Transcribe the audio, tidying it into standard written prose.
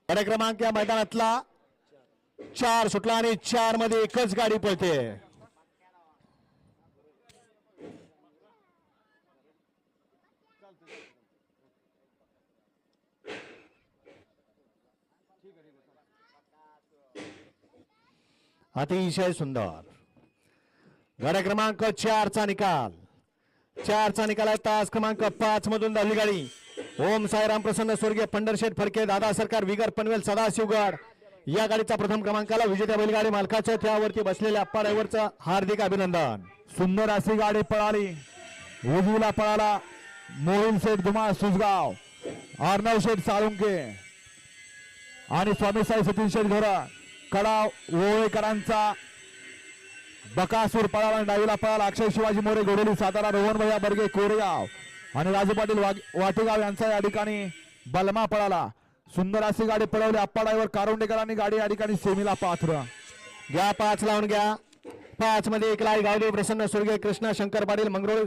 गाडी क्रमांक या मैदानातला 4 सुटला आणि 4 मध्ये एकच गाडी पळते. अतिशय सुंदर गाडी क्रमांक 4 चा निकाल. 4 चा निकाल आहे. तास क्रमांक 5 मधून धावली गाडी ओम साईराम प्रसन्न स्वर्गीय पंढरशेठ फडके दादा सरकार विगर पनवेल सदाशिवगड या गाडीचा प्रथम क्रमांकाला विजेत्या बैलगाडी मालकाच्या त्यावरती बसलेल्या अप्पा ड्रायव्हरचं हार्दिक अभिनंदन. सुंदर अशी गाडी पळाली. उजवीला पळाला मोहिल शेठ धुमाळ सुसगाव, अर्णव शेठ साळुंके आणि स्वामीसाई सतीश शेठ घोरा कडा ओळेकरांचा बकासूर पळाला. डावीला पळाला अक्षय शिवाजी मोरे गोडोली सातारा, रोहन भैया बर्गे कोरेगाव आणि राजू पाटील वाटेगाव यांचा या ठिकाणी बलमा पळाला. सुंदर अशी गाडी पळवली. अप्पा ड्रायव्हर कारुंडेकरांनी गाडी या ठिकाणी सेमीला पात्र. घ्या 5 लावून घ्या. 5 मध्ये एक लाई गावडे प्रसन्न स्वर्गीय कृष्णा शंकर पाटील मंगरुळ